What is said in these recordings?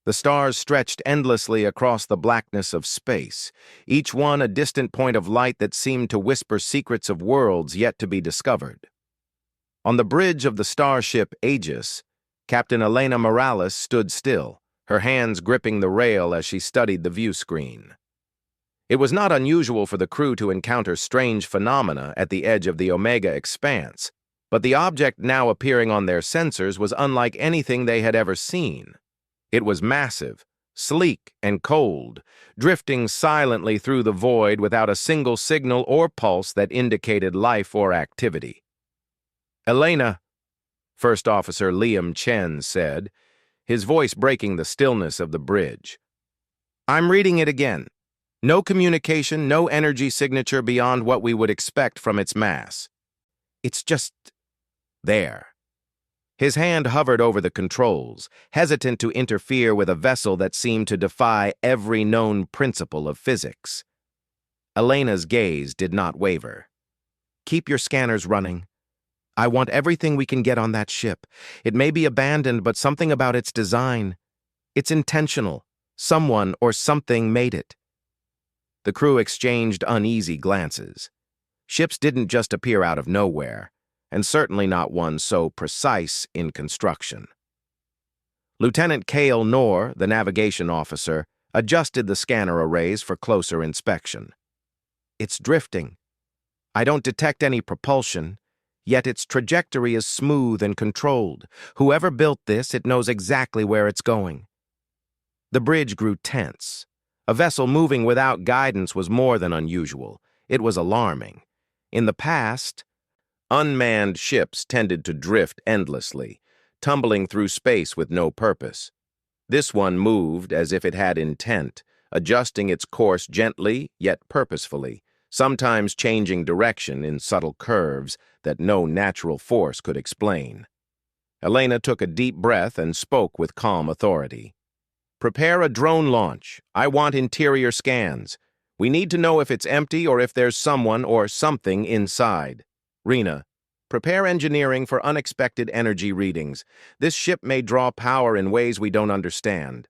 The stars stretched endlessly across the blackness of space, each one a distant point of light that seemed to whisper secrets of worlds yet to be discovered. On the bridge of the starship Aegis, Captain Elena Morales stood still, her hands gripping the rail as she studied the view screen. It was not unusual for the crew to encounter strange phenomena at the edge of the Omega expanse, but the object now appearing on their sensors was unlike anything they had ever seen. It was massive, sleek, and cold, drifting silently through the void without a single signal or pulse that indicated life or activity. "Elena," First Officer Liam Chen said, his voice breaking the stillness of the bridge. "I'm reading it again. No communication, no energy signature beyond what we would expect from its mass. It's just there." His hand hovered over the controls, hesitant to interfere with a vessel that seemed to defy every known principle of physics. Elena's gaze did not waver. "Keep your scanners running. I want everything we can get on that ship. It may be abandoned, but something about its design. It's intentional. Someone or something made it." The crew exchanged uneasy glances. Ships didn't just appear out of nowhere, and certainly not one so precise in construction. Lieutenant Cale Knorr, the navigation officer, adjusted the scanner arrays for closer inspection. "It's drifting. I don't detect any propulsion, yet its trajectory is smooth and controlled. Whoever built this, it knows exactly where it's going." The bridge grew tense. A vessel moving without guidance was more than unusual. It was alarming. In the past, unmanned ships tended to drift endlessly, tumbling through space with no purpose. This one moved as if it had intent, adjusting its course gently yet purposefully, sometimes changing direction in subtle curves that no natural force could explain. Elena took a deep breath and spoke with calm authority. "Prepare a drone launch. I want interior scans. We need to know if it's empty or if there's someone or something inside. Rena, prepare engineering for unexpected energy readings. This ship may draw power in ways we don't understand."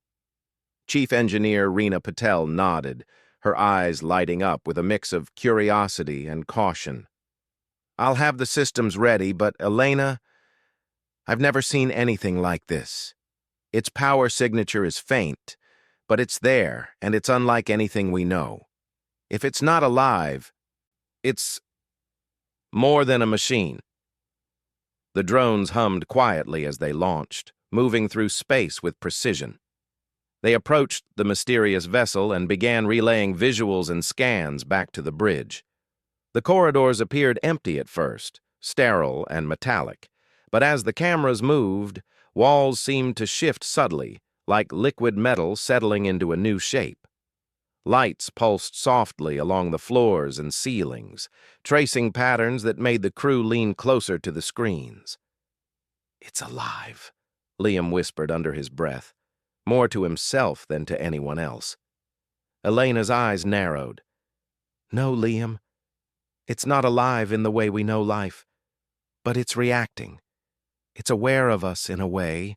Chief Engineer Rena Patel nodded, her eyes lighting up with a mix of curiosity and caution. "I'll have the systems ready, but Elena, I've never seen anything like this. Its power signature is faint, but it's there, and it's unlike anything we know. If it's not alive, it's more than a machine." The drones hummed quietly as they launched, moving through space with precision. They approached the mysterious vessel and began relaying visuals and scans back to the bridge. The corridors appeared empty at first, sterile and metallic, but as the cameras moved, walls seemed to shift subtly, like liquid metal settling into a new shape. Lights pulsed softly along the floors and ceilings, tracing patterns that made the crew lean closer to the screens. "It's alive," Liam whispered under his breath, more to himself than to anyone else. Elena's eyes narrowed. "No, Liam. It's not alive in the way we know life, but it's reacting. It's aware of us in a way.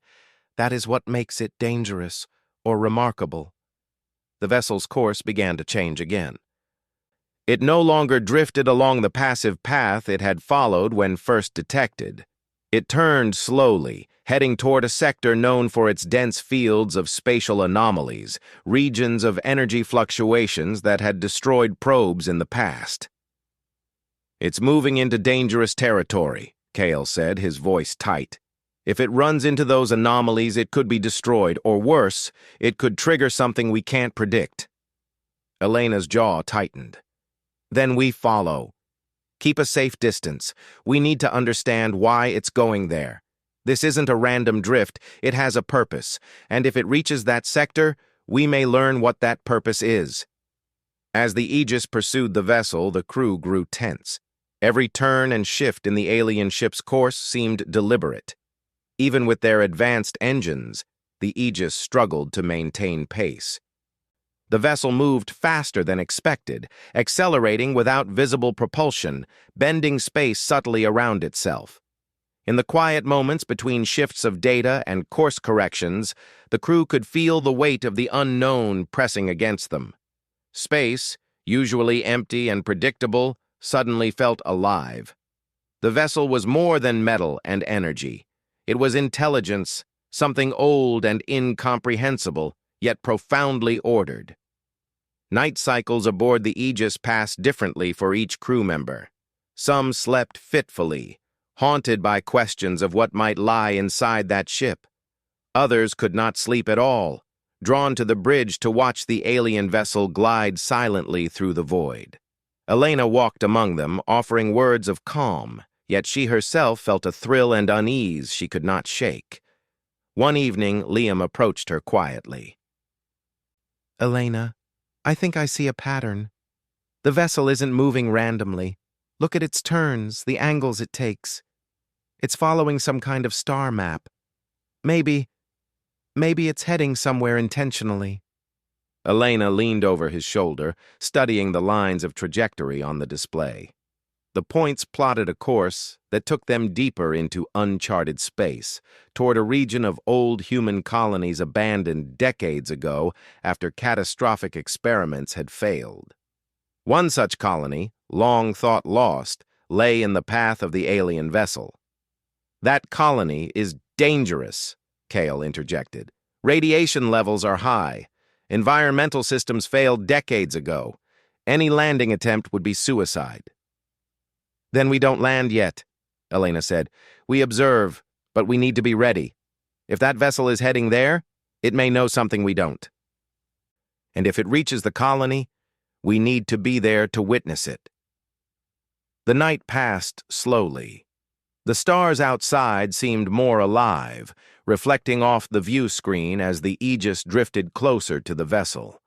That is what makes it dangerous or remarkable." The vessel's course began to change again. It no longer drifted along the passive path it had followed when first detected. It turned slowly, heading toward a sector known for its dense fields of spatial anomalies, regions of energy fluctuations that had destroyed probes in the past. "It's moving into dangerous territory," Cale said, his voice tight. "If it runs into those anomalies, it could be destroyed, or worse, it could trigger something we can't predict." Elena's jaw tightened. "Then we follow. Keep a safe distance. We need to understand why it's going there. This isn't a random drift, it has a purpose, and if it reaches that sector, we may learn what that purpose is." As the Aegis pursued the vessel, the crew grew tense. Every turn and shift in the alien ship's course seemed deliberate. Even with their advanced engines, the Aegis struggled to maintain pace. The vessel moved faster than expected, accelerating without visible propulsion, bending space subtly around itself. In the quiet moments between shifts of data and course corrections, the crew could feel the weight of the unknown pressing against them. Space, usually empty and predictable, suddenly felt alive. The vessel was more than metal and energy. It was intelligence, something old and incomprehensible, yet profoundly ordered. Night cycles aboard the Aegis passed differently for each crew member. Some slept fitfully, haunted by questions of what might lie inside that ship. Others could not sleep at all, drawn to the bridge to watch the alien vessel glide silently through the void. Elena walked among them, offering words of calm, yet she herself felt a thrill and unease she could not shake. One evening, Liam approached her quietly. "Elena, I think I see a pattern. The vessel isn't moving randomly. Look at its turns, the angles it takes. It's following some kind of star map. Maybe it's heading somewhere intentionally." Elena leaned over his shoulder, studying the lines of trajectory on the display. The points plotted a course that took them deeper into uncharted space, toward a region of old human colonies abandoned decades ago after catastrophic experiments had failed. One such colony, long thought lost, lay in the path of the alien vessel. "That colony is dangerous," Kale interjected. "Radiation levels are high. Environmental systems failed decades ago. Any landing attempt would be suicide." "Then we don't land yet," Elena said. "We observe, but we need to be ready. If that vessel is heading there, it may know something we don't. And if it reaches the colony, we need to be there to witness it." The night passed slowly. The stars outside seemed more alive, reflecting off the view screen as the Aegis drifted closer to the vessel.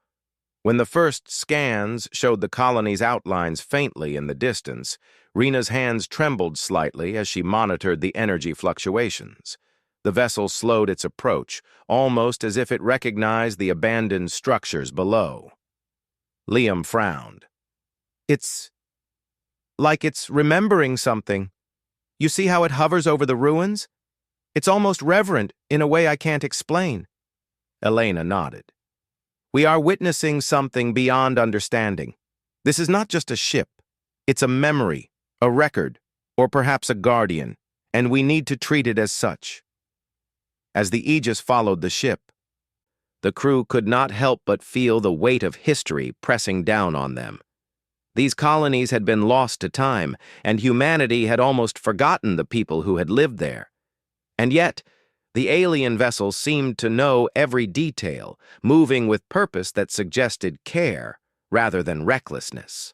When the first scans showed the colony's outlines faintly in the distance, Rena's hands trembled slightly as she monitored the energy fluctuations. The vessel slowed its approach, almost as if it recognized the abandoned structures below. Liam frowned. "It's like it's remembering something. You see how it hovers over the ruins? It's almost reverent in a way I can't explain." Elena nodded. "We are witnessing something beyond understanding. This is not just a ship. It's a memory, a record, or perhaps a guardian, and we need to treat it as such." As the Aegis followed the ship, the crew could not help but feel the weight of history pressing down on them. These colonies had been lost to time, and humanity had almost forgotten the people who had lived there. And yet, the alien vessel seemed to know every detail, moving with purpose that suggested care rather than recklessness.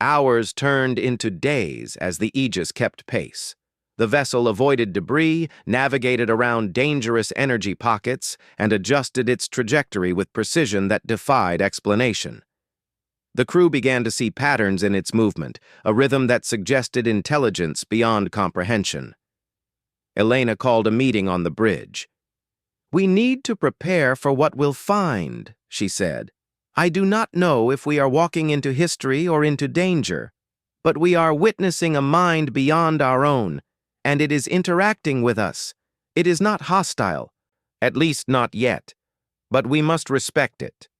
Hours turned into days as the Aegis kept pace. The vessel avoided debris, navigated around dangerous energy pockets, and adjusted its trajectory with precision that defied explanation. The crew began to see patterns in its movement, a rhythm that suggested intelligence beyond comprehension. Elena called a meeting on the bridge. "We need to prepare for what we'll find," she said. "I do not know if we are walking into history or into danger, but we are witnessing a mind beyond our own, and it is interacting with us. It is not hostile, at least not yet, but we must respect it.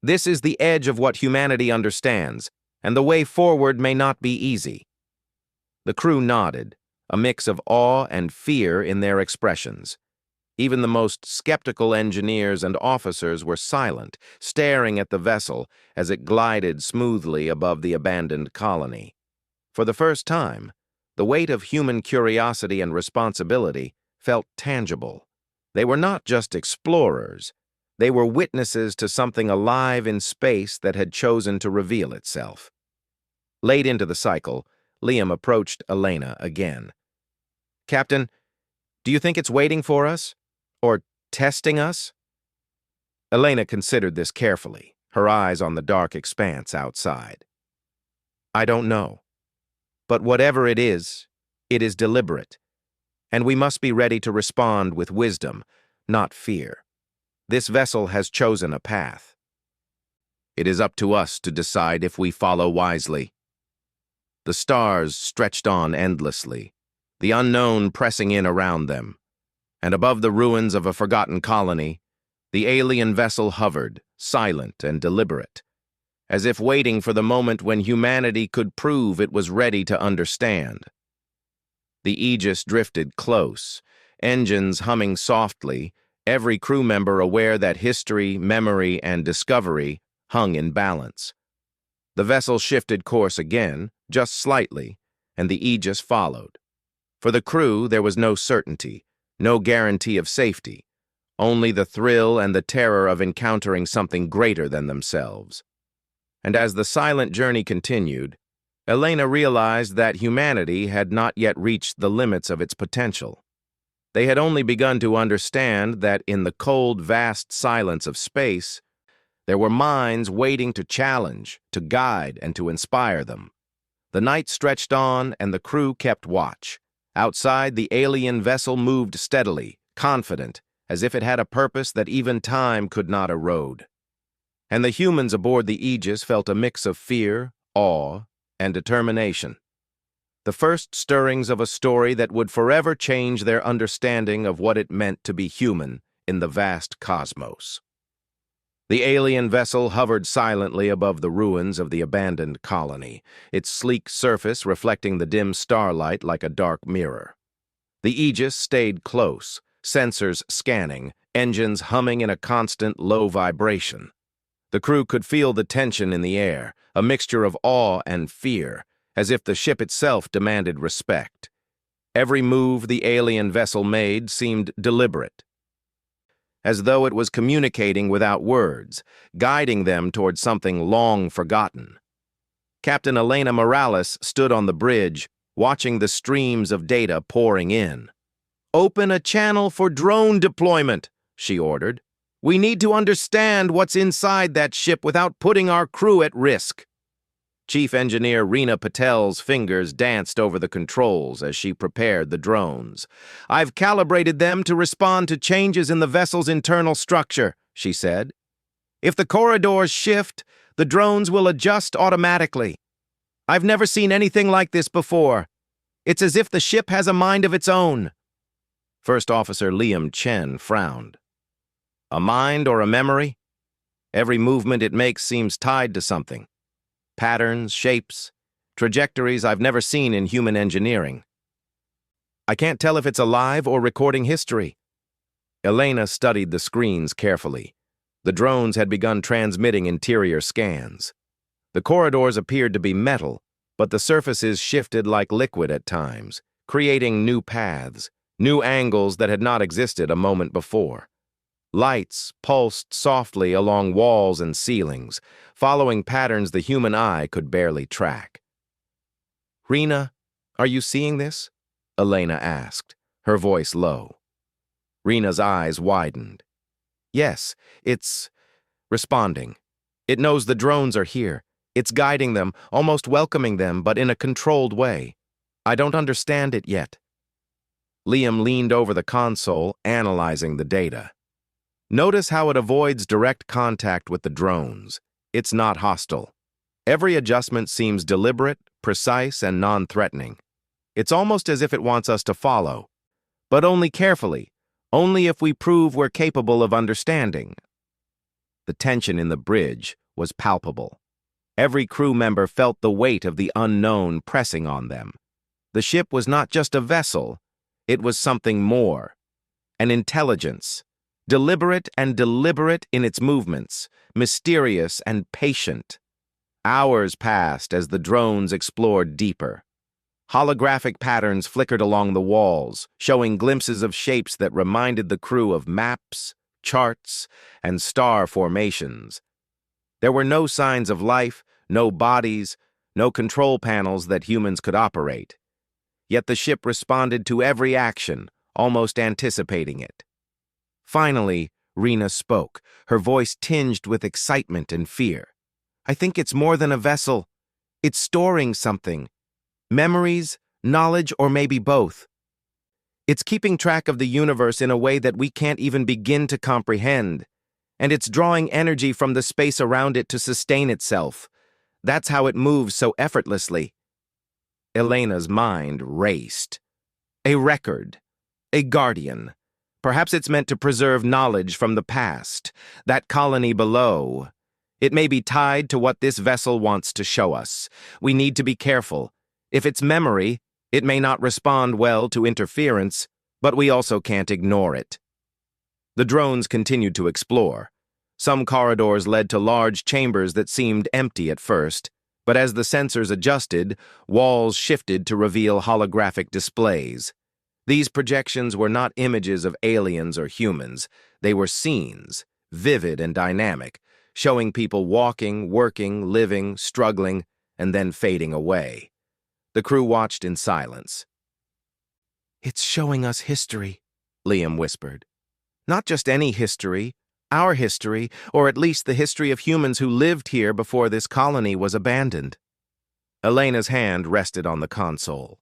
This is the edge of what humanity understands, and the way forward may not be easy." The crew nodded, a mix of awe and fear in their expressions. Even the most skeptical engineers and officers were silent, staring at the vessel as it glided smoothly above the abandoned colony. For the first time, the weight of human curiosity and responsibility felt tangible. They were not just explorers. They were witnesses to something alive in space that had chosen to reveal itself. Late into the cycle, Liam approached Elena again. "Captain, do you think it's waiting for us? Or testing us?" Elena considered this carefully, her eyes on the dark expanse outside. "I don't know. But whatever it is deliberate. And we must be ready to respond with wisdom, not fear. This vessel has chosen a path. It is up to us to decide if we follow wisely." The stars stretched on endlessly. the unknown pressing in around them. And above the ruins of a forgotten colony, the alien vessel hovered, silent and deliberate, as if waiting for the moment when humanity could prove it was ready to understand. The Aegis drifted close, engines humming softly, every crew member aware that history, memory, and discovery hung in balance. The vessel shifted course again, just slightly, and the Aegis followed. For the crew, there was no certainty, no guarantee of safety, only the thrill and the terror of encountering something greater than themselves. And as the silent journey continued, Elena realized that humanity had not yet reached the limits of its potential. They had only begun to understand that in the cold, vast silence of space, there were minds waiting to challenge, to guide, and to inspire them. The night stretched on, and the crew kept watch. Outside, the alien vessel moved steadily, confident, as if it had a purpose that even time could not erode. And the humans aboard the Aegis felt a mix of fear, awe, and determination. The first stirrings of a story that would forever change their understanding of what it meant to be human in the vast cosmos. The alien vessel hovered silently above the ruins of the abandoned colony, its sleek surface reflecting the dim starlight like a dark mirror. The Aegis stayed close, sensors scanning, engines humming in a constant low vibration. The crew could feel the tension in the air, a mixture of awe and fear, as if the ship itself demanded respect. Every move the alien vessel made seemed deliberate, as though it was communicating without words, guiding them toward something long forgotten. Captain Elena Morales stood on the bridge, watching the streams of data pouring in. "Open a channel for drone deployment," she ordered. "We need to understand what's inside that ship without putting our crew at risk." Chief Engineer Reena Patel's fingers danced over the controls as she prepared the drones. "I've calibrated them to respond to changes in the vessel's internal structure," she said. "If the corridors shift, the drones will adjust automatically. I've never seen anything like this before. It's as if the ship has a mind of its own." First Officer Liam Chen frowned. "A mind or a memory? Every movement it makes seems tied to something. Patterns, shapes, trajectories I've never seen in human engineering. I can't tell if it's alive or recording history." Elena studied the screens carefully. The drones had begun transmitting interior scans. The corridors appeared to be metal, but the surfaces shifted like liquid at times, creating new paths, new angles that had not existed a moment before. Lights pulsed softly along walls and ceilings, following patterns the human eye could barely track. "Reena, are you seeing this?" Elena asked, her voice low. Reena's eyes widened. "Yes, it's responding. It knows the drones are here. It's guiding them, almost welcoming them, but in a controlled way. I don't understand it yet." Liam leaned over the console, analyzing the data. "Notice how it avoids direct contact with the drones. It's not hostile. Every adjustment seems deliberate, precise, and non-threatening. It's almost as if it wants us to follow. But only carefully, only if we prove we're capable of understanding." The tension in the bridge was palpable. Every crew member felt the weight of the unknown pressing on them. The ship was not just a vessel, it was something more. An intelligence. Deliberate and deliberate in its movements, mysterious and patient. Hours passed as the drones explored deeper. Holographic patterns flickered along the walls, showing glimpses of shapes that reminded the crew of maps, charts, and star formations. There were no signs of life, no bodies, no control panels that humans could operate. Yet the ship responded to every action, almost anticipating it. Finally, Reena spoke, her voice tinged with excitement and fear. "I think it's more than a vessel. It's storing something. Memories, knowledge, or maybe both. It's keeping track of the universe in a way that we can't even begin to comprehend. And it's drawing energy from the space around it to sustain itself. That's how it moves so effortlessly." Elena's mind raced. A record. A guardian. Perhaps it's meant to preserve knowledge from the past. That colony below. It may be tied to what this vessel wants to show us. We need to be careful. If it's memory, it may not respond well to interference, but we also can't ignore it. The drones continued to explore. Some corridors led to large chambers that seemed empty at first, but as the sensors adjusted, walls shifted to reveal holographic displays. These projections were not images of aliens or humans. They were scenes, vivid and dynamic, showing people walking, working, living, struggling, and then fading away. The crew watched in silence. "It's showing us history," Liam whispered. "Not just any history, our history, or at least the history of humans who lived here before this colony was abandoned." Elena's hand rested on the console.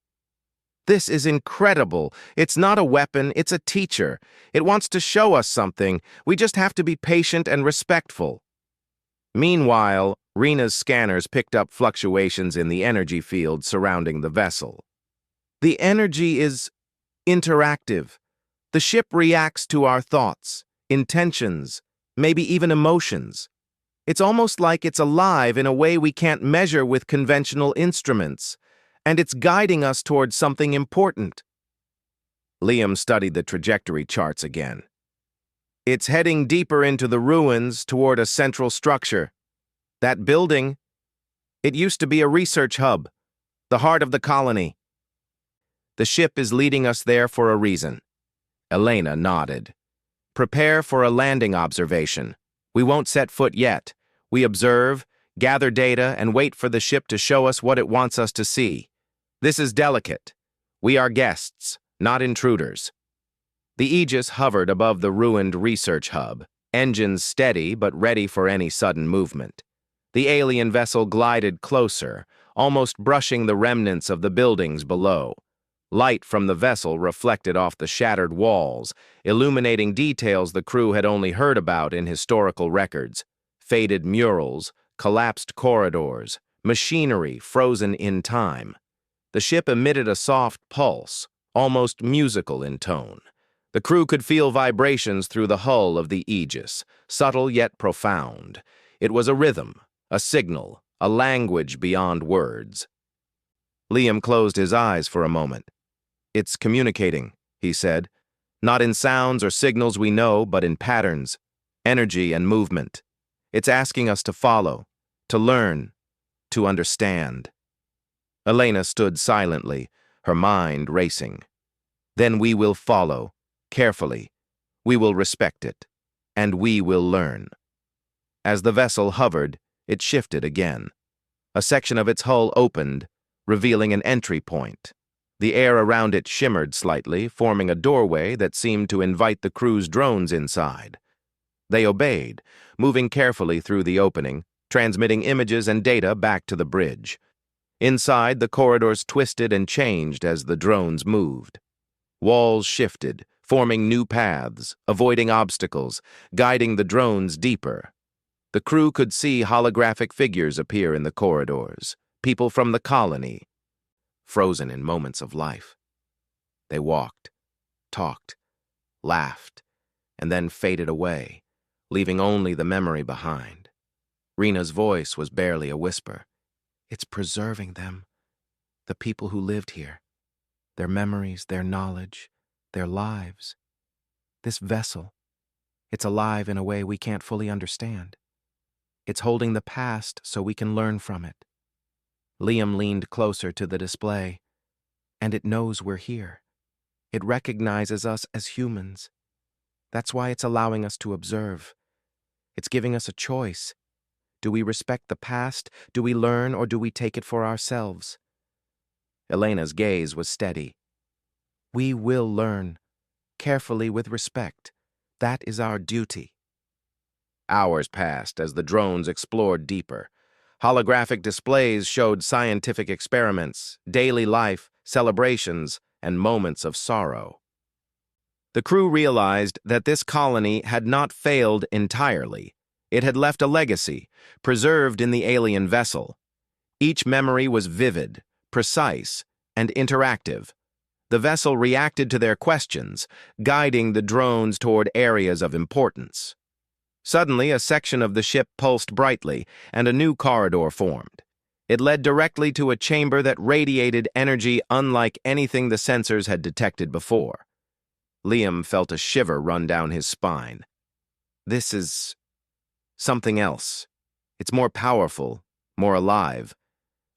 "This is incredible. It's not a weapon, it's a teacher. It wants to show us something. We just have to be patient and respectful." Meanwhile, Rena's scanners picked up fluctuations in the energy field surrounding the vessel. "The energy is interactive. The ship reacts to our thoughts, intentions, maybe even emotions. It's almost like it's alive in a way we can't measure with conventional instruments, and it's guiding us towards something important." Liam studied the trajectory charts again. "It's heading deeper into the ruins toward a central structure. That building, it used to be a research hub, the heart of the colony. The ship is leading us there for a reason." Elena nodded. "Prepare for a landing observation. We won't set foot yet. We observe, gather data, and wait for the ship to show us what it wants us to see. This is delicate. We are guests, not intruders." The Aegis hovered above the ruined research hub, engines steady but ready for any sudden movement. The alien vessel glided closer, almost brushing the remnants of the buildings below. Light from the vessel reflected off the shattered walls, illuminating details the crew had only heard about in historical records: faded murals, collapsed corridors, machinery frozen in time. The ship emitted a soft pulse, almost musical in tone. The crew could feel vibrations through the hull of the Aegis, subtle yet profound. It was a rhythm, a signal, a language beyond words. Liam closed his eyes for a moment. "It's communicating," he said, "not in sounds or signals we know, but in patterns, energy and movement. It's asking us to follow, to learn, to understand." Elena stood silently, her mind racing. "Then we will follow, carefully. We will respect it, and we will learn." As the vessel hovered, it shifted again. A section of its hull opened, revealing an entry point. The air around it shimmered slightly, forming a doorway that seemed to invite the crew's drones inside. They obeyed, moving carefully through the opening, transmitting images and data back to the bridge. Inside, the corridors twisted and changed as the drones moved. Walls shifted, forming new paths, avoiding obstacles, guiding the drones deeper. The crew could see holographic figures appear in the corridors, people from the colony, frozen in moments of life. They walked, talked, laughed, and then faded away, leaving only the memory behind. Rena's voice was barely a whisper. "It's preserving them, the people who lived here, their memories, their knowledge, their lives. This vessel, it's alive in a way we can't fully understand. It's holding the past so we can learn from it." Liam leaned closer to the display. "And it knows we're here. It recognizes us as humans. That's why it's allowing us to observe. It's giving us a choice. Do we respect the past? Do we learn, or do we take it for ourselves?" Elena's gaze was steady. "We will learn, carefully with respect. That is our duty." Hours passed as the drones explored deeper. Holographic displays showed scientific experiments, daily life, celebrations, and moments of sorrow. The crew realized that this colony had not failed entirely. It had left a legacy, preserved in the alien vessel. Each memory was vivid, precise, and interactive. the vessel reacted to their questions, guiding the drones toward areas of importance. Suddenly, a section of the ship pulsed brightly, and a new corridor formed. It led directly to a chamber that radiated energy unlike anything the sensors had detected before. Liam felt a shiver run down his spine. This is something else. It's more powerful, more alive.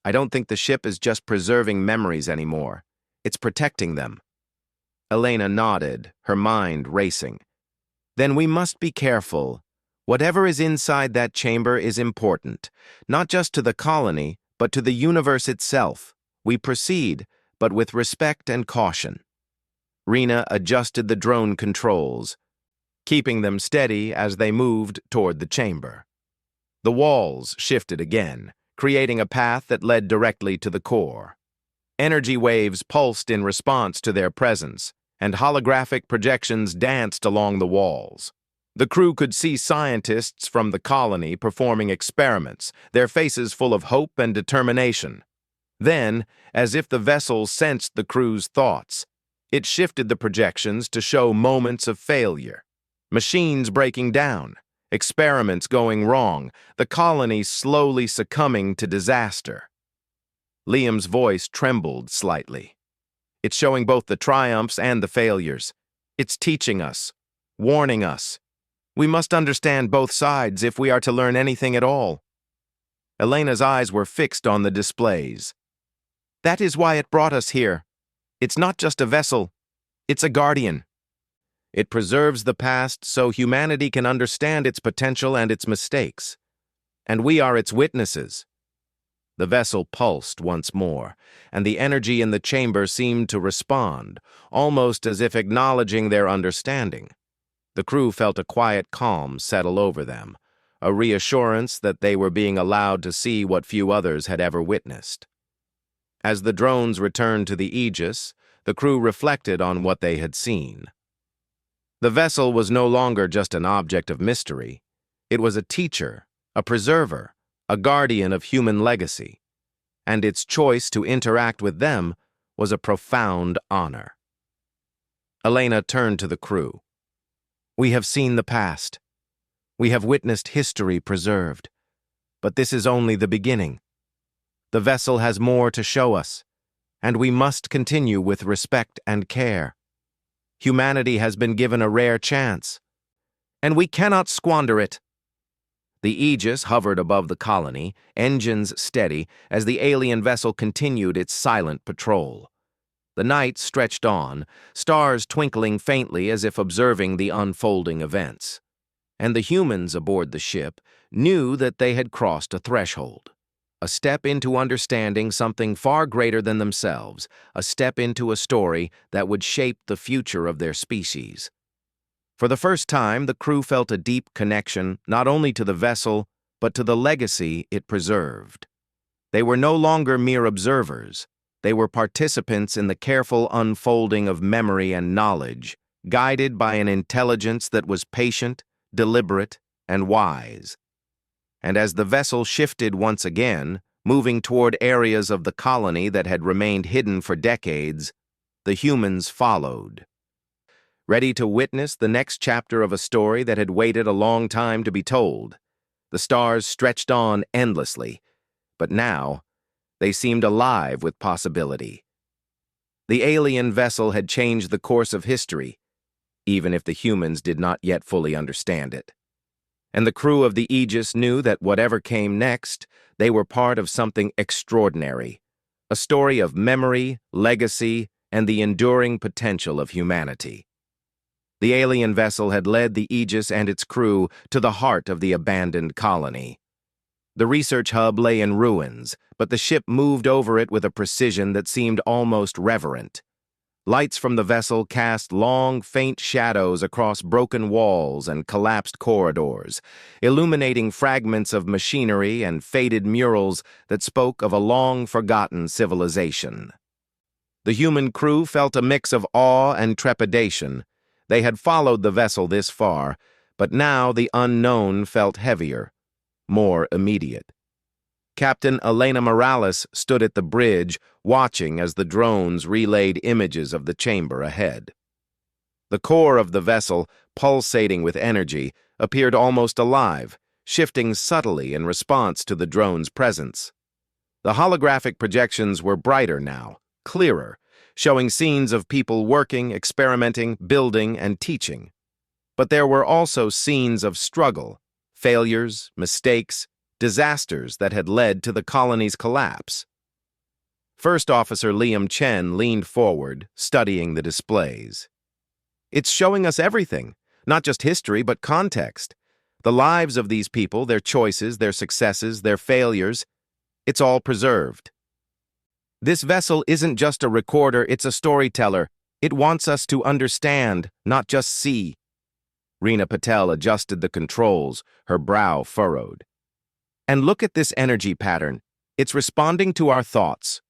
I don't think the ship is just preserving memories anymore. It's protecting them. Elena nodded, her mind racing. Then we must be careful. Whatever is inside that chamber is important, not just to the colony, but to the universe itself. We proceed, but with respect and caution. Rena adjusted the drone controls, keeping them steady as they moved toward the chamber. The walls shifted again, creating a path that led directly to the core. Energy waves pulsed in response to their presence, and holographic projections danced along the walls. The crew could see scientists from the colony performing experiments, their faces full of hope and determination. Then, as if the vessel sensed the crew's thoughts, it shifted the projections to show moments of failure. Machines breaking down, experiments going wrong, the colony slowly succumbing to disaster. Liam's voice trembled slightly. It's showing both the triumphs and the failures. It's teaching us, warning us. We must understand both sides if we are to learn anything at all. Elena's eyes were fixed on the displays. That is why it brought us here. It's not just a vessel, it's a guardian. It preserves the past so humanity can understand its potential and its mistakes. And we are its witnesses. The vessel pulsed once more, and the energy in the chamber seemed to respond, almost as if acknowledging their understanding. The crew felt a quiet calm settle over them, a reassurance that they were being allowed to see what few others had ever witnessed. As the drones returned to the Aegis, the crew reflected on what they had seen. The vessel was no longer just an object of mystery. It was a teacher, a preserver, a guardian of human legacy, and its choice to interact with them was a profound honor. Elena turned to the crew. We have seen the past. We have witnessed history preserved. But this is only the beginning. The vessel has more to show us, and we must continue with respect and care. Humanity has been given a rare chance, and we cannot squander it. The Aegis hovered above the colony, engines steady, as the alien vessel continued its silent patrol. The night stretched on, stars twinkling faintly as if observing the unfolding events. And the humans aboard the ship knew that they had crossed a threshold, a step into understanding something far greater than themselves, a step into a story that would shape the future of their species. For the first time, the crew felt a deep connection not only to the vessel, but to the legacy it preserved. They were no longer mere observers. They were participants in the careful unfolding of memory and knowledge, guided by an intelligence that was patient, deliberate, and wise. And as the vessel shifted once again, moving toward areas of the colony that had remained hidden for decades, the humans followed. Ready to witness the next chapter of a story that had waited a long time to be told. The stars stretched on endlessly, but now they seemed alive with possibility. The alien vessel had changed the course of history, even if the humans did not yet fully understand it. And the crew of the Aegis knew that whatever came next, they were part of something extraordinary, a story of memory, legacy, and the enduring potential of humanity. The alien vessel had led the Aegis and its crew to the heart of the abandoned colony. The research hub lay in ruins, but the ship moved over it with a precision that seemed almost reverent. Lights from the vessel cast long, faint shadows across broken walls and collapsed corridors, illuminating fragments of machinery and faded murals that spoke of a long-forgotten civilization. The human crew felt a mix of awe and trepidation. They had followed the vessel this far, but now the unknown felt heavier, more immediate. Captain Elena Morales stood at the bridge, watching as the drones relayed images of the chamber ahead. The core of the vessel, pulsating with energy, appeared almost alive, shifting subtly in response to the drone's presence. The holographic projections were brighter now, clearer, showing scenes of people working, experimenting, building, and teaching. But there were also scenes of struggle, failures, mistakes, disasters that had led to the colony's collapse. First Officer Liam Chen leaned forward, studying the displays. It's showing us everything, not just history, but context. The lives of these people, their choices, their successes, their failures, it's all preserved. This vessel isn't just a recorder, it's a storyteller. It wants us to understand, not just see. Reena Patel adjusted the controls, her brow furrowed. And look at this energy pattern. It's responding to our thoughts.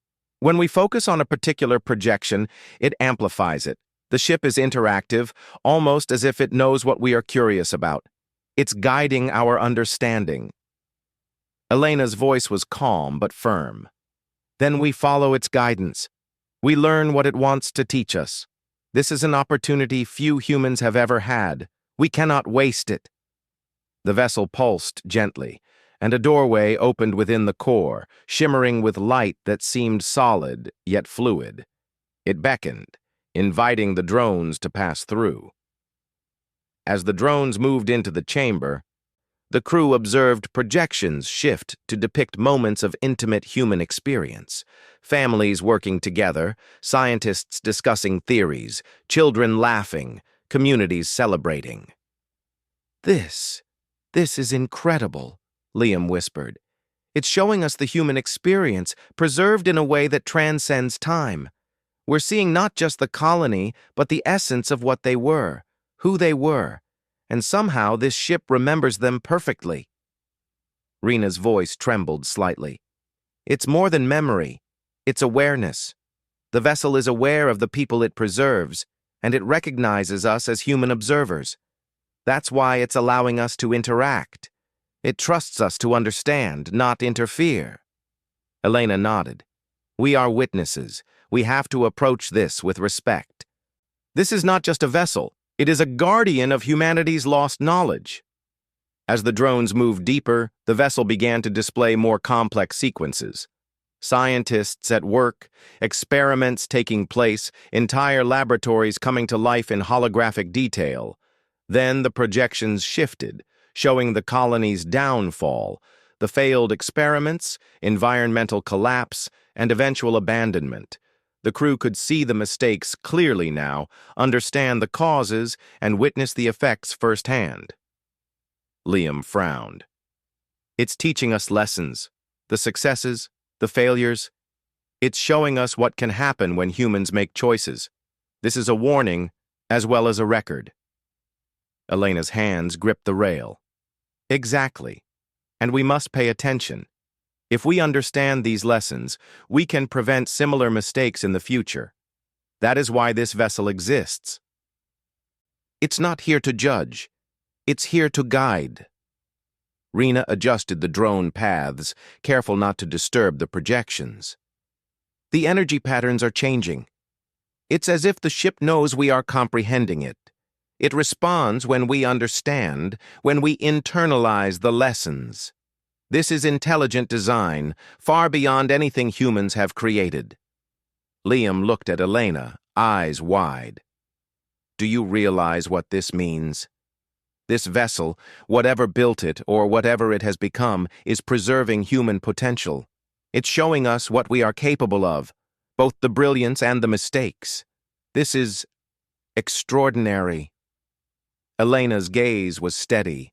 When we focus on a particular projection, it amplifies it. The ship is interactive, almost as if it knows what we are curious about. It's guiding our understanding. Elena's voice was calm but firm. Then we follow its guidance. We learn what it wants to teach us. This is an opportunity few humans have ever had. We cannot waste it. The vessel pulsed gently, and a doorway opened within the core, shimmering with light that seemed solid yet fluid. It beckoned, inviting the drones to pass through. As the drones moved into the chamber, the crew observed projections shift to depict moments of intimate human experience. Families working together, scientists discussing theories, children laughing, communities celebrating. This is incredible, Liam whispered. It's showing us the human experience, preserved in a way that transcends time. We're seeing not just the colony, but the essence of what they were, who they were, and somehow this ship remembers them perfectly. Reena's voice trembled slightly. It's more than memory, it's awareness. The vessel is aware of the people it preserves, and it recognizes us as human observers. That's why it's allowing us to interact. It trusts us to understand, not interfere. Elena nodded. We are witnesses. We have to approach this with respect. This is not just a vessel. It is a guardian of humanity's lost knowledge. As the drones moved deeper, the vessel began to display more complex sequences. Scientists at work, experiments taking place, entire laboratories coming to life in holographic detail. Then the projections shifted, showing the colony's downfall, the failed experiments, environmental collapse, and eventual abandonment. The crew could see the mistakes clearly now, understand the causes, and witness the effects firsthand. Liam frowned. It's teaching us lessons, the successes, the failures. It's showing us what can happen when humans make choices. This is a warning, as well as a record. Elena's hands gripped the rail. Exactly. And we must pay attention. If we understand these lessons, we can prevent similar mistakes in the future. That is why this vessel exists. It's not here to judge. It's here to guide. Reena adjusted the drone paths, careful not to disturb the projections. The energy patterns are changing. It's as if the ship knows we are comprehending it. It responds when we understand, when we internalize the lessons. This is intelligent design, far beyond anything humans have created. Liam looked at Elena, eyes wide. Do you realize what this means? This vessel, whatever built it or whatever it has become, is preserving human potential. It's showing us what we are capable of, both the brilliance and the mistakes. This is extraordinary. Elena's gaze was steady.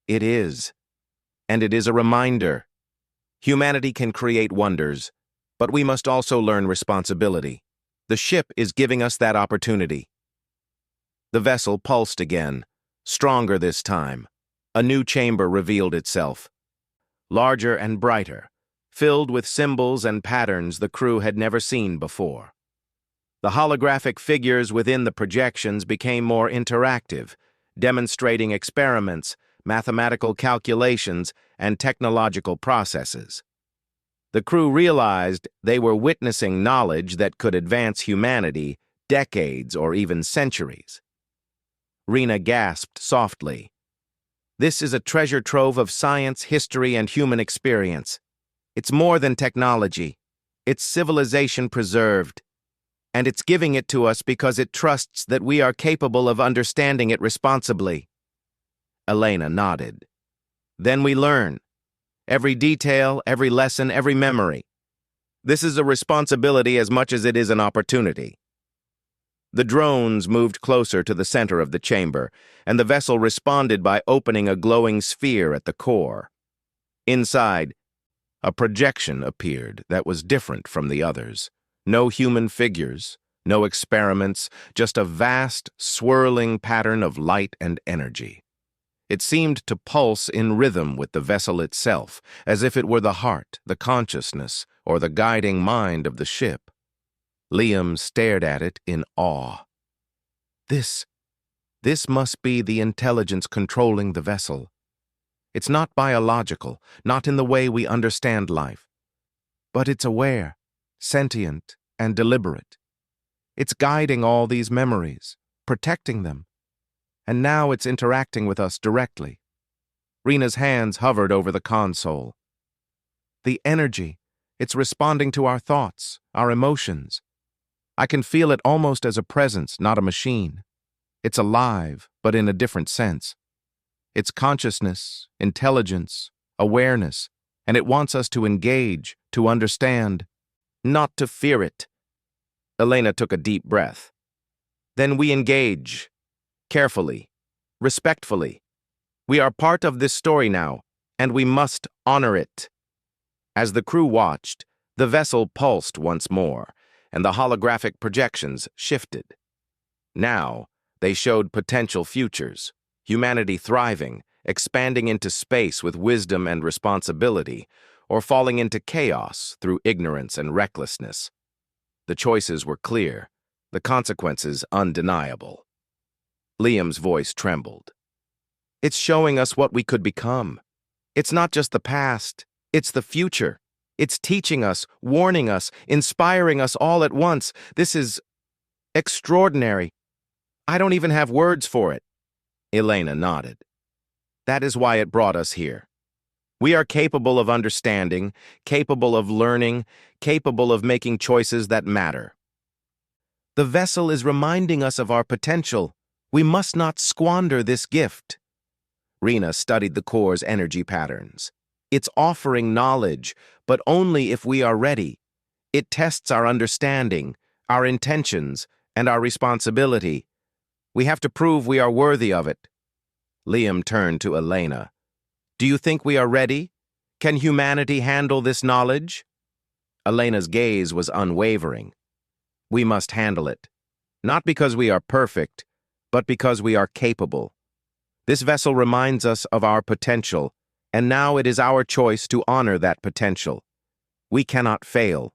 It is. And it is a reminder. Humanity can create wonders, but we must also learn responsibility. The ship is giving us that opportunity. The vessel pulsed again, stronger this time. A new chamber revealed itself, larger and brighter, filled with symbols and patterns the crew had never seen before. The holographic figures within the projections became more interactive, demonstrating experiments, mathematical calculations, and technological processes. The crew realized they were witnessing knowledge that could advance humanity decades or even centuries. Rena gasped softly. This is a treasure trove of science, history, and human experience. It's more than technology. It's civilization preserved. And it's giving it to us because it trusts that we are capable of understanding it responsibly. Elena nodded. Then we learn. Every detail, every lesson, every memory. This is a responsibility as much as it is an opportunity. The drones moved closer to the center of the chamber, and the vessel responded by opening a glowing sphere at the core. Inside, a projection appeared that was different from the others. No human figures, no experiments, just a vast, swirling pattern of light and energy. It seemed to pulse in rhythm with the vessel itself, as if it were the heart, the consciousness, or the guiding mind of the ship. Liam stared at it in awe. This must be the intelligence controlling the vessel. It's not biological, not in the way we understand life. But it's aware, sentient, and deliberate. It's guiding all these memories, protecting them. And now it's interacting with us directly. Rena's hands hovered over the console. The energy, it's responding to our thoughts, our emotions. I can feel it almost as a presence, not a machine. It's alive, but in a different sense. It's consciousness, intelligence, awareness, and it wants us to engage, to understand, not to fear it. Elena took a deep breath. Then we engage. Carefully, respectfully. We are part of this story now, and we must honor it. As the crew watched, the vessel pulsed once more, and the holographic projections shifted. Now, they showed potential futures, humanity thriving, expanding into space with wisdom and responsibility, or falling into chaos through ignorance and recklessness. The choices were clear, the consequences undeniable. Liam's voice trembled. It's showing us what we could become. It's not just the past, it's the future. It's teaching us, warning us, inspiring us all at once. This is extraordinary. I don't even have words for it. Elena nodded. That is why it brought us here. We are capable of understanding, capable of learning, capable of making choices that matter. The vessel is reminding us of our potential. We must not squander this gift. Rena studied the core's energy patterns. It's offering knowledge, but only if we are ready. It tests our understanding, our intentions, and our responsibility. We have to prove we are worthy of it. Liam turned to Elena. Do you think we are ready? Can humanity handle this knowledge? Elena's gaze was unwavering. We must handle it. Not because we are perfect, but because we are capable. This vessel reminds us of our potential, and now it is our choice to honor that potential. We cannot fail.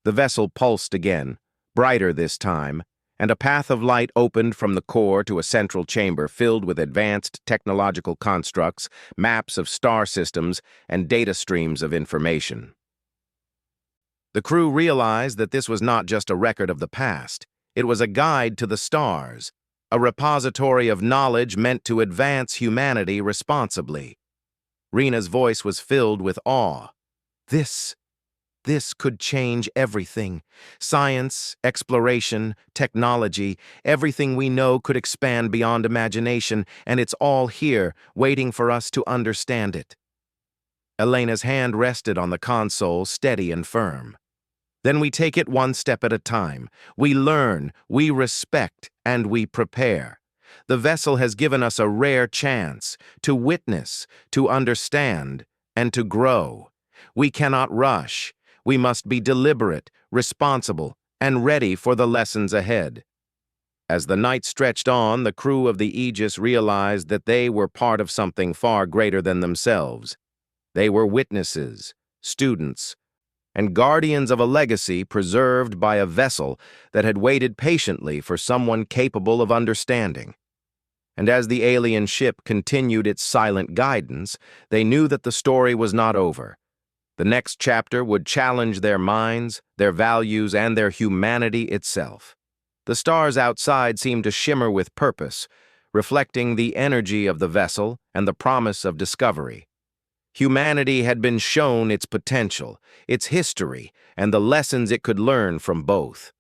The vessel pulsed again, brighter this time, and a path of light opened from the core to a central chamber filled with advanced technological constructs, maps of star systems, and data streams of information. The crew realized that this was not just a record of the past. It was a guide to the stars, a repository of knowledge meant to advance humanity responsibly. Rena's voice was filled with awe. This could change everything. Science, exploration, technology, everything we know could expand beyond imagination, and it's all here, waiting for us to understand it. Elena's hand rested on the console, steady and firm. Then we take it one step at a time. We learn, we respect, and we prepare. The vessel has given us a rare chance to witness, to understand, and to grow. We cannot rush. We must be deliberate, responsible, and ready for the lessons ahead. As the night stretched on, the crew of the Aegis realized that they were part of something far greater than themselves. They were witnesses, students, and guardians of a legacy preserved by a vessel that had waited patiently for someone capable of understanding. and as the alien ship continued its silent guidance, they knew that the story was not over. The next chapter would challenge their minds, their values, and their humanity itself. The stars outside seemed to shimmer with purpose, reflecting the energy of the vessel and the promise of discovery. Humanity had been shown its potential, its history, and the lessons it could learn from both.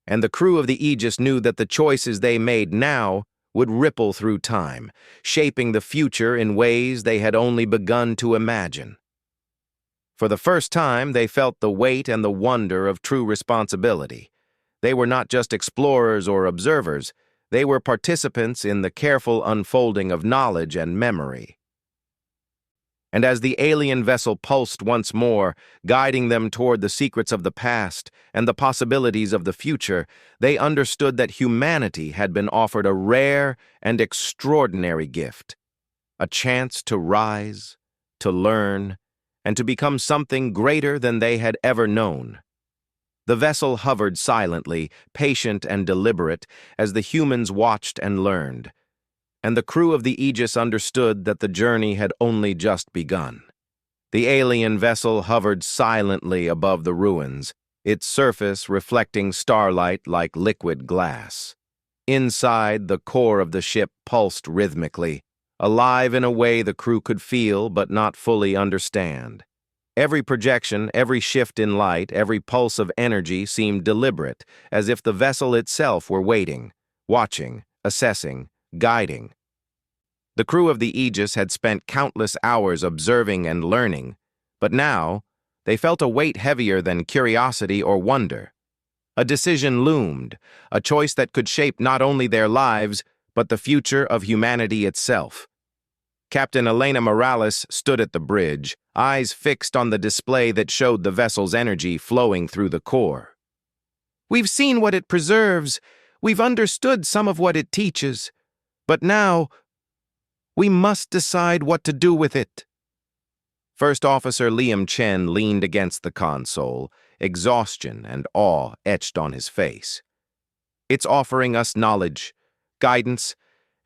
And the crew of the Aegis knew that the choices they made now would ripple through time, shaping the future in ways they had only begun to imagine. For the first time, they felt the weight and the wonder of true responsibility. They were not just explorers or observers, they were participants in the careful unfolding of knowledge and memory. And as the alien vessel pulsed once more, guiding them toward the secrets of the past and the possibilities of the future, they understood that humanity had been offered a rare and extraordinary gift, a chance to rise, to learn, and to become something greater than they had ever known. The vessel hovered silently, patient and deliberate, as the humans watched and learned. And the crew of the Aegis understood that the journey had only just begun. The alien vessel hovered silently above the ruins, its surface reflecting starlight like liquid glass. Inside, the core of the ship pulsed rhythmically, alive in a way the crew could feel but not fully understand. Every projection, every shift in light, every pulse of energy seemed deliberate, as if the vessel itself were waiting, watching, assessing, guiding. The crew of the Aegis had spent countless hours observing and learning, but now they felt a weight heavier than curiosity or wonder. A decision loomed, a choice that could shape not only their lives, but the future of humanity itself. Captain Elena Morales stood at the bridge, eyes fixed on the display that showed the vessel's energy flowing through the core. "We've seen what it preserves, we've understood some of what it teaches, but now we must decide what to do with it." First Officer Liam Chen leaned against the console, exhaustion and awe etched on his face. "It's offering us knowledge, guidance,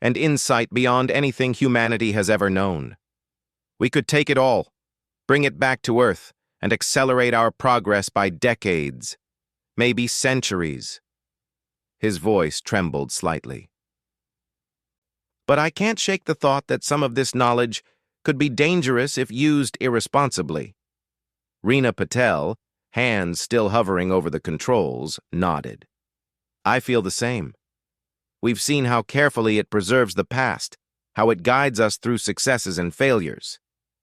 and insight beyond anything humanity has ever known. We could take it all, bring it back to Earth, and accelerate our progress by decades, maybe centuries." His voice trembled slightly. "But I can't shake the thought that some of this knowledge could be dangerous if used irresponsibly." Reena Patel, hands still hovering over the controls, nodded. "I feel the same. We've seen how carefully it preserves the past, how it guides us through successes and failures.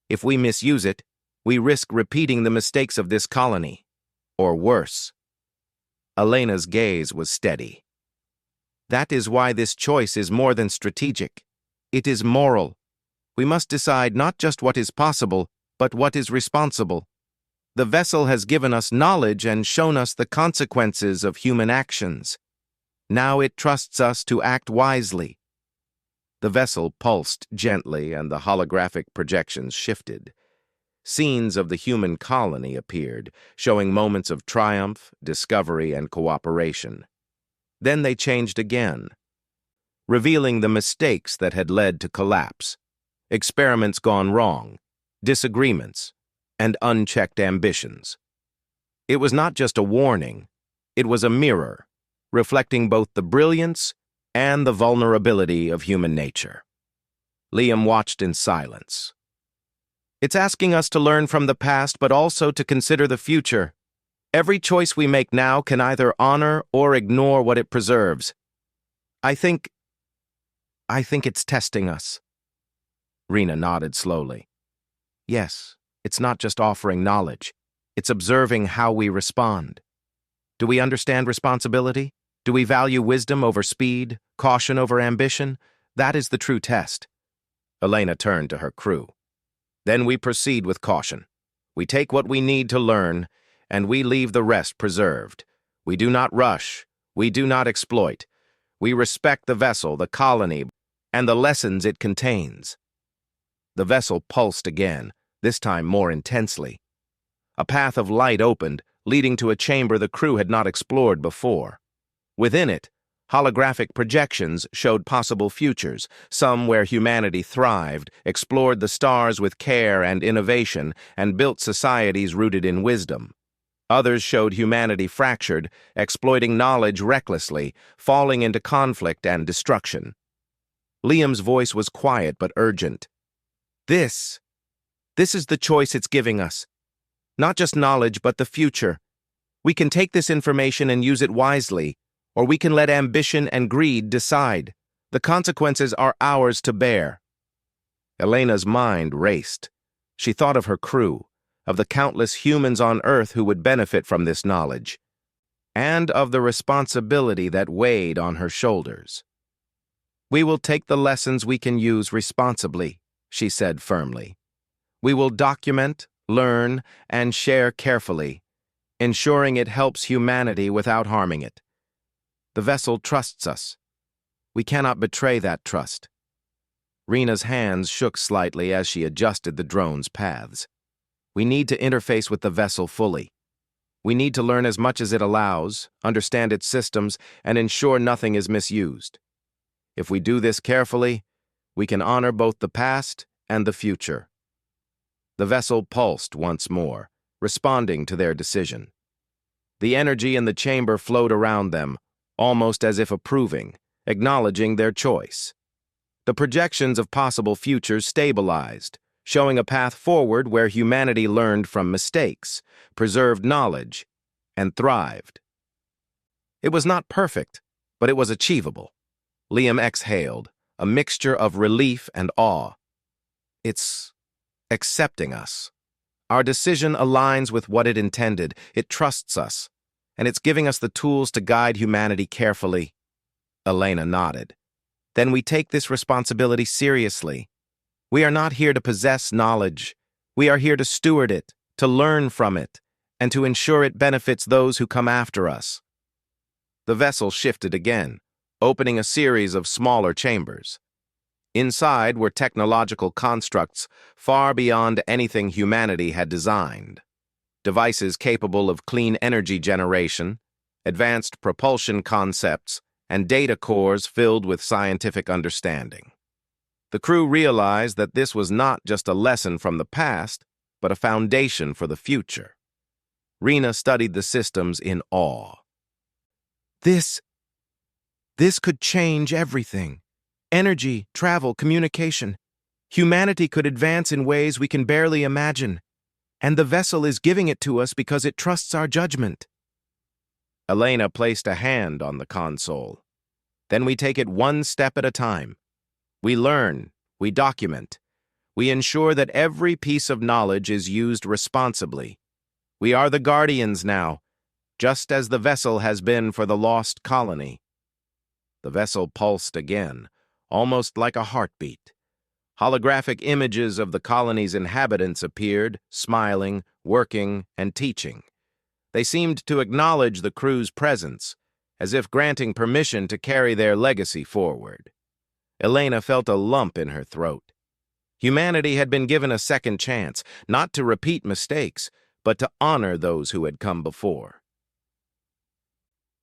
If we misuse it, we risk repeating the mistakes of this colony, or worse." Elena's gaze was steady. "That is why this choice is more than strategic. It is moral. We must decide not just what is possible, but what is responsible. The vessel has given us knowledge and shown us the consequences of human actions. Now it trusts us to act wisely." The vessel pulsed gently and the holographic projections shifted. Scenes of the human colony appeared, showing moments of triumph, discovery, and cooperation. Then they changed again, revealing the mistakes that had led to collapse, experiments gone wrong, disagreements, and unchecked ambitions. It was not just a warning, it was a mirror, reflecting both the brilliance and the vulnerability of human nature. Liam watched in silence. "It's asking us to learn from the past, but also to consider the future. Every choice we make now can either honor or ignore what it preserves. I think it's testing us." Reena nodded slowly. "Yes, it's not just offering knowledge. It's observing how we respond. Do we understand responsibility? Do we value wisdom over speed, caution over ambition? That is the true test." Elena turned to her crew. "Then we proceed with caution. We take what we need to learn, and we leave the rest preserved. We do not rush. We do not exploit. We respect the vessel, the colony, and the lessons it contains." The vessel pulsed again, this time more intensely. A path of light opened, leading to a chamber the crew had not explored before. Within it, Holographic projections showed possible futures, some where humanity thrived, explored the stars with care and innovation, and built societies rooted in wisdom. Others showed humanity fractured, exploiting knowledge recklessly, falling into conflict and destruction. Liam's voice was quiet but urgent. This is the choice it's giving us. Not just knowledge, but the future. We can take this information and use it wisely, or we can let ambition and greed decide. The consequences are ours to bear. Elena's mind raced. She thought of her crew, of the countless humans on Earth who would benefit from this knowledge, and of the responsibility that weighed on her shoulders. We will take the lessons we can use responsibly, she said firmly. We will document, learn, and share carefully, ensuring it helps humanity without harming it. The vessel trusts us. We cannot betray that trust. Rena's hands shook slightly as she adjusted the drone's paths. We need to interface with the vessel fully. We need to learn as much as it allows, understand its systems, and ensure nothing is misused. If we do this carefully, we can honor both the past and the future. The vessel pulsed once more, responding to their decision. The energy in the chamber flowed around them, almost as if approving, acknowledging their choice. The projections of possible futures stabilized, showing a path forward where humanity learned from mistakes, preserved knowledge, and thrived. It was not perfect, but it was achievable. Liam exhaled, a mixture of relief and awe. It's accepting us. Our decision aligns with what it intended. It trusts us, and it's giving us the tools to guide humanity carefully. Elena nodded. Then we take this responsibility seriously. We are not here to possess knowledge. We are here to steward it, to learn from it, and to ensure it benefits those who come after us. The vessel shifted again, opening a series of smaller chambers. Inside were technological constructs far beyond anything humanity had designed. Devices capable of clean energy generation, advanced propulsion concepts, and data cores filled with scientific understanding. The crew realized that this was not just a lesson from the past, but a foundation for the future. Rena studied the systems in awe. This could change everything. Energy, travel, communication. Humanity could advance in ways we can barely imagine. And the vessel is giving it to us because it trusts our judgment. Elena placed a hand on the console. Then we take it one step at a time. We learn, we document. We ensure that every piece of knowledge is used responsibly. We are the guardians now, just as the vessel has been for the lost colony. The vessel pulsed again, almost like a heartbeat. Holographic images of the colony's inhabitants appeared, smiling, working, and teaching. They seemed to acknowledge the crew's presence, as if granting permission to carry their legacy forward. Elena felt a lump in her throat. Humanity had been given a second chance, not to repeat mistakes, but to honor those who had come before.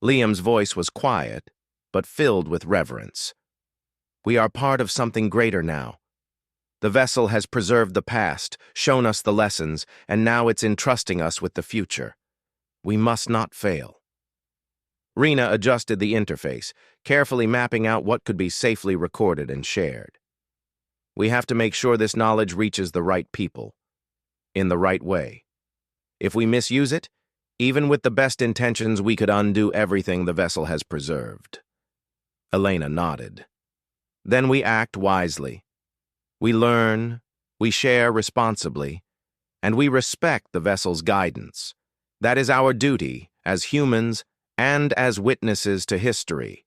Liam's voice was quiet, but filled with reverence. We are part of something greater now. The vessel has preserved the past, shown us the lessons, and now it's entrusting us with the future. We must not fail. Rena adjusted the interface, carefully mapping out what could be safely recorded and shared. We have to make sure this knowledge reaches the right people, in the right way. If we misuse it, even with the best intentions, we could undo everything the vessel has preserved. Elena nodded. Then we act wisely. We learn, we share responsibly, and we respect the vessel's guidance. That is our duty as humans and as witnesses to history.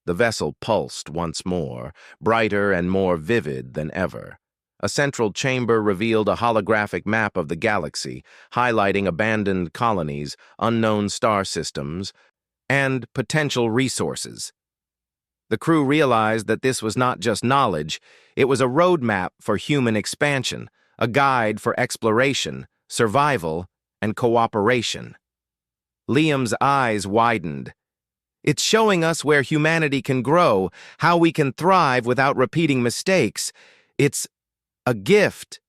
The vessel pulsed once more, brighter and more vivid than ever. A central chamber revealed a holographic map of the galaxy, highlighting abandoned colonies, unknown star systems, and potential resources. The crew realized that this was not just knowledge, it was a roadmap for human expansion, a guide for exploration, survival, and cooperation. Liam's eyes widened. It's showing us where humanity can grow, how we can thrive without repeating mistakes. It's a gift,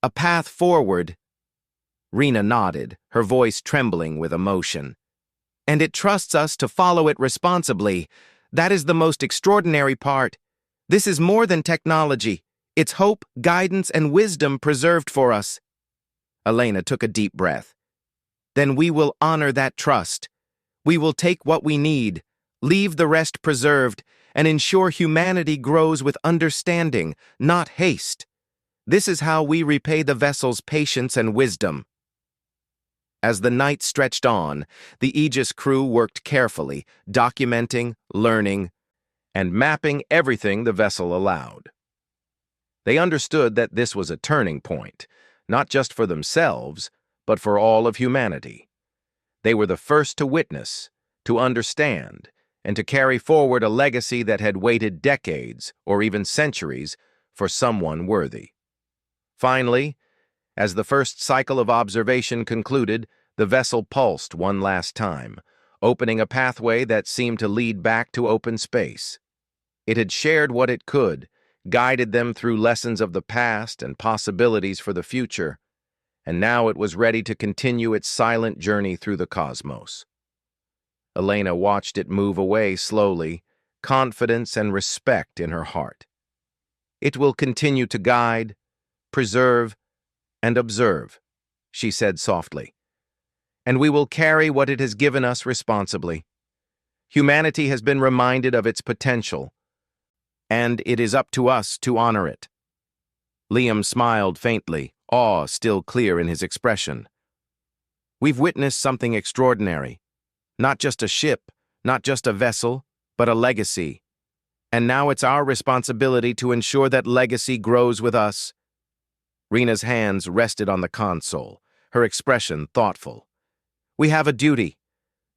a path forward. Rena nodded, her voice trembling with emotion. And it trusts us to follow it responsibly. That is the most extraordinary part. This is more than technology. It's hope, guidance, and wisdom preserved for us. Elena took a deep breath. Then we will honor that trust. We will take what we need, leave the rest preserved, and ensure humanity grows with understanding, not haste. This is how we repay the vessel's patience and wisdom. As the night stretched on, the Aegis crew worked carefully, documenting, learning, and mapping everything the vessel allowed. They understood that this was a turning point, not just for themselves, but for all of humanity. They were the first to witness, to understand, and to carry forward a legacy that had waited decades, or even centuries, for someone worthy. Finally, as the first cycle of observation concluded, the vessel pulsed one last time, opening a pathway that seemed to lead back to open space. It had shared what it could, guided them through lessons of the past and possibilities for the future, and now it was ready to continue its silent journey through the cosmos. Elena watched it move away slowly, confidence and respect in her heart. It will continue to guide, preserve, and observe, she said softly. And we will carry what it has given us responsibly. Humanity has been reminded of its potential, and it is up to us to honor it. Liam smiled faintly, awe still clear in his expression. We've witnessed something extraordinary. Not just a ship, not just a vessel, but a legacy. And now it's our responsibility to ensure that legacy grows with us. Rena's hands rested on the console, her expression thoughtful. We have a duty,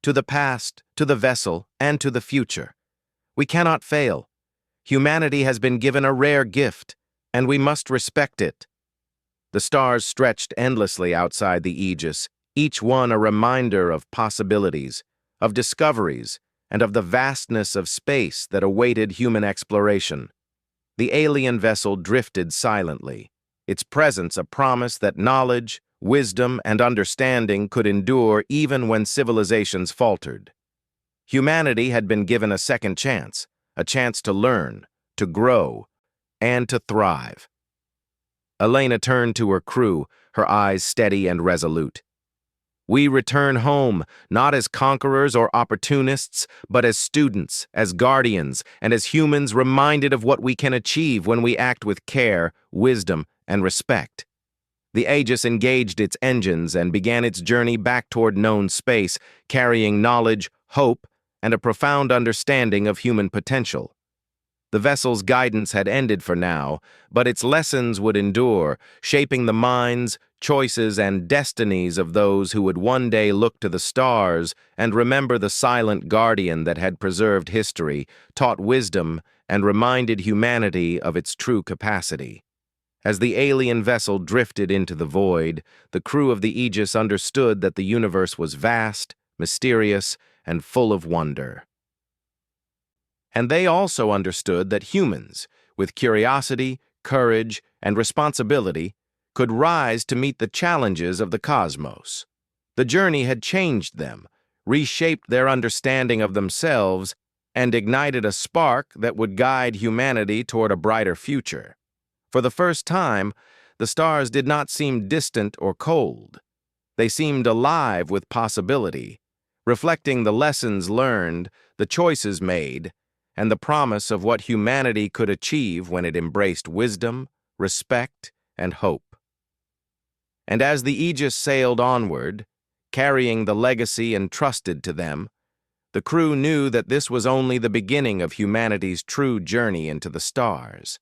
to the past, to the vessel, and to the future. We cannot fail. Humanity has been given a rare gift, and we must respect it. The stars stretched endlessly outside the Aegis, each one a reminder of possibilities, of discoveries, and of the vastness of space that awaited human exploration. The alien vessel drifted silently, its presence a promise that knowledge, wisdom, and understanding could endure even when civilizations faltered. Humanity had been given a second chance, a chance to learn, to grow, and to thrive. Elena turned to her crew, her eyes steady and resolute. We return home, not as conquerors or opportunists, but as students, as guardians, and as humans reminded of what we can achieve when we act with care, wisdom, and respect. The Aegis engaged its engines and began its journey back toward known space, carrying knowledge, hope, and a profound understanding of human potential. The vessel's guidance had ended for now, but its lessons would endure, shaping the minds, choices, and destinies of those who would one day look to the stars and remember the silent guardian that had preserved history, taught wisdom, and reminded humanity of its true capacity. As the alien vessel drifted into the void, the crew of the Aegis understood that the universe was vast, mysterious, and full of wonder. And they also understood that humans, with curiosity, courage, and responsibility, could rise to meet the challenges of the cosmos. The journey had changed them, reshaped their understanding of themselves, and ignited a spark that would guide humanity toward a brighter future. For the first time, the stars did not seem distant or cold. They seemed alive with possibility, reflecting the lessons learned, the choices made, and the promise of what humanity could achieve when it embraced wisdom, respect, and hope. And as the Aegis sailed onward, carrying the legacy entrusted to them, the crew knew that this was only the beginning of humanity's true journey into the stars.